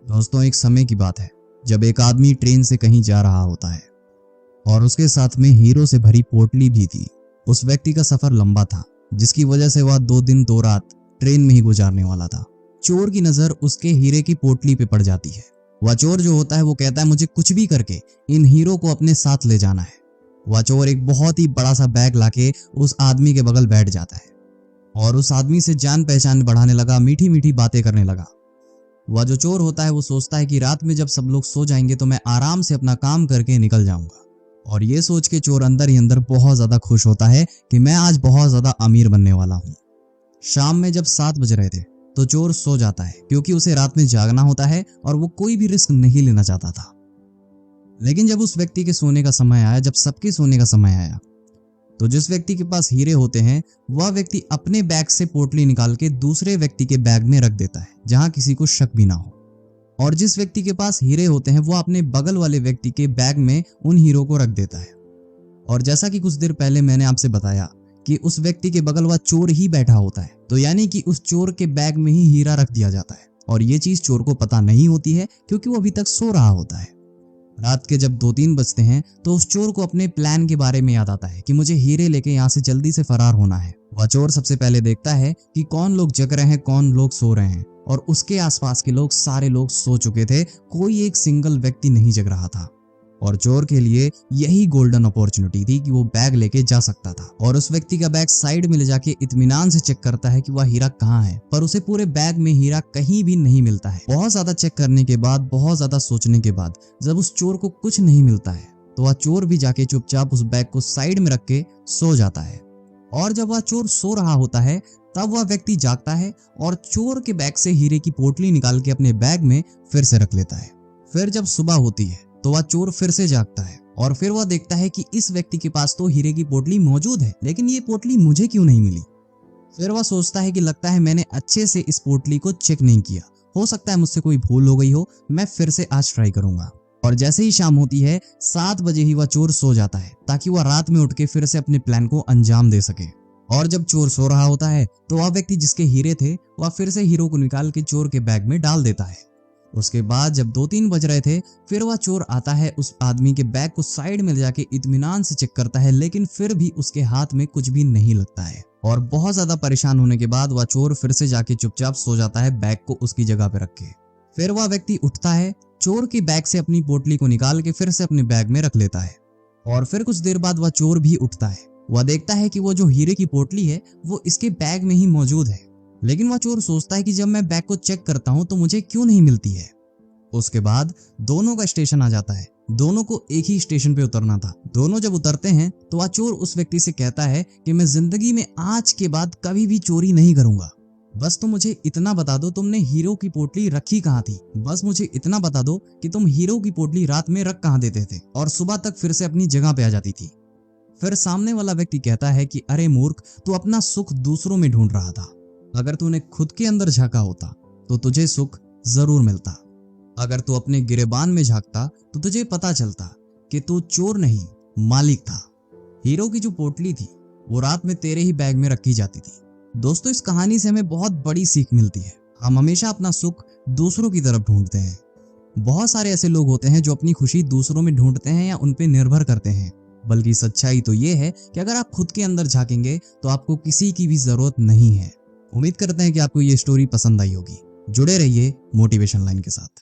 दोस्तों, एक समय की बात है जब एक आदमी ट्रेन से कहीं जा रहा होता है और उसके साथ में हीरो से भरी पोटली भी थी। उस व्यक्ति का सफर लंबा था, जिसकी वजह से वह 2 दिन 2 रात ट्रेन में ही गुजारने वाला था। चोर की नजर उसके हीरे की पोटली पे पड़ जाती है। वह चोर जो होता है वो कहता है, मुझे कुछ भी करके इन हीरो को अपने साथ ले जाना है। वह चोर एक बहुत ही बड़ा सा बैग लाके उस आदमी के बगल बैठ जाता है और उस आदमी से जान पहचान बढ़ाने लगा, मीठी मीठी बातें करने लगा। वह जो चोर होता है वो सोचता है कि रात में जब सब लोग सो जाएंगे तो मैं आराम से अपना काम करके निकल जाऊंगा। और ये सोच के चोर अंदर ही अंदर बहुत ज्यादा खुश होता है कि मैं आज बहुत ज्यादा अमीर बनने वाला हूँ। शाम में जब 7 बज रहे थे तो चोर सो जाता है, क्योंकि उसे रात में जागना होता है और वो कोई भी रिस्क नहीं लेना चाहता था। लेकिन जब उस व्यक्ति के सोने का समय आया, जब सबके सोने का समय आया, तो जिस व्यक्ति के पास हीरे होते हैं वह व्यक्ति अपने बैग से पोटली निकाल के दूसरे व्यक्ति के बैग में रख देता है, जहां किसी को शक भी ना हो। और जिस व्यक्ति के पास हीरे होते हैं वो अपने बगल वाले व्यक्ति के बैग में उन हीरो को रख देता है। और जैसा कि कुछ देर पहले मैंने आपसे बताया कि उस व्यक्ति के बगल वह चोर ही बैठा होता है, तो यानी कि उस चोर के बैग में ही हीरा रख दिया जाता है। और ये चीज चोर को पता नहीं होती है, क्योंकि वो अभी तक सो रहा होता है। रात के जब 2-3 बजते हैं तो उस चोर को अपने प्लान के बारे में याद आता है कि मुझे हीरे लेके यहाँ से जल्दी से फरार होना है। वह चोर सबसे पहले देखता है कि कौन लोग जग रहे हैं, कौन लोग सो रहे हैं। और उसके आसपास के लोग, सारे लोग सो चुके थे, कोई एक सिंगल व्यक्ति नहीं जग रहा था। और चोर के लिए यही गोल्डन अपॉर्चुनिटी थी कि वो बैग लेके जा सकता था। और उस व्यक्ति का बैग साइड में ले जाके इत्मीनान से चेक करता है कि वह हीरा कहाँ है, पर उसे पूरे बैग में हीरा कहीं भी नहीं मिलता है। बहुत ज्यादा चेक करने के बाद, बहुत ज्यादा सोचने के बाद जब उस चोर को कुछ नहीं मिलता है तो वह चोर भी जाके चुपचाप उस बैग को साइड में रख के सो जाता है। और जब वह चोर सो रहा होता है तब वह व्यक्ति जागता है और चोर के बैग से हीरे की पोटली निकाल के अपने बैग में फिर से रख लेता है। फिर जब सुबह होती है तो वह चोर फिर से जागता है और फिर वह देखता है कि इस व्यक्ति के पास तो हीरे की पोटली मौजूद है, लेकिन ये पोटली मुझे क्यों नहीं मिली। फिर वह सोचता है कि लगता है मैंने अच्छे से इस पोटली को चेक नहीं किया, हो सकता है मुझसे कोई भूल हो गई हो, मैं फिर से आज ट्राई करूंगा। और जैसे ही शाम होती है 7 बजे ही वह चोर सो जाता है, ताकि वह रात में उठ के फिर से अपने प्लान को अंजाम दे सके। और जब चोर सो रहा होता है तो वह व्यक्ति जिसके हीरे थे वह फिर से हीरो को निकाल के चोर के बैग में डाल देता है। उसके बाद जब 2-3 बज रहे थे फिर वह चोर आता है, उस आदमी के बैग को साइड में ले जाके इत्मीनान से चेक करता है, लेकिन फिर भी उसके हाथ में कुछ भी नहीं लगता है। और बहुत ज्यादा परेशान होने के बाद वह चोर फिर से जाके चुपचाप सो जाता है, बैग को उसकी जगह पे रख के। फिर वह व्यक्ति उठता है, चोर के बैग से अपनी पोटली को निकाल के फिर से अपने बैग में रख लेता है। और फिर कुछ देर बाद वह चोर भी उठता है। वह देखता है कि वो जो हीरे की पोटली है वो इसके बैग में ही मौजूद है, लेकिन वह चोर सोचता है कि जब मैं बैग को चेक करता हूँ तो मुझे क्यों नहीं मिलती है। उसके बाद दोनों का स्टेशन आ जाता है। दोनों को एक ही स्टेशन पे उतरना था। दोनों जब उतरते हैं तो वह चोर उस व्यक्ति से कहता है कि मैं जिंदगी में आज के बाद कभी भी चोरी नहीं करूंगा, बस तुम मुझे इतना बता दो तुमने हीरो की पोटली रखी कहाँ थी। बस मुझे इतना बता दो कि तुम हीरो की पोटली रात में रख कहाँ देते थे और सुबह तक फिर से अपनी जगह पे आ जाती थी। फिर सामने वाला व्यक्ति कहता है कि अरे मूर्ख, तू अपना सुख दूसरों में ढूंढ रहा था। अगर तूने खुद के अंदर झांका होता तो तुझे सुख जरूर मिलता। अगर तू अपने गिरेबान में झांकता तो तुझे पता चलता कि तू चोर नहीं मालिक था। हीरो की जो पोटली थी वो रात में तेरे ही बैग में रखी जाती थी। दोस्तों, इस कहानी से हमें बहुत बड़ी सीख मिलती है। हम हमेशा अपना सुख दूसरों की तरफ ढूंढते हैं। बहुत सारे ऐसे लोग होते हैं जो अपनी खुशी दूसरों में ढूंढते हैं या उन पे निर्भर करते हैं, बल्कि सच्चाई तो ये है कि अगर आप खुद के अंदर झांकेंगे तो आपको किसी की भी जरूरत नहीं है। उम्मीद करते हैं कि आपको ये स्टोरी पसंद आई होगी। जुड़े रहिए मोटिवेशन लाइन के साथ।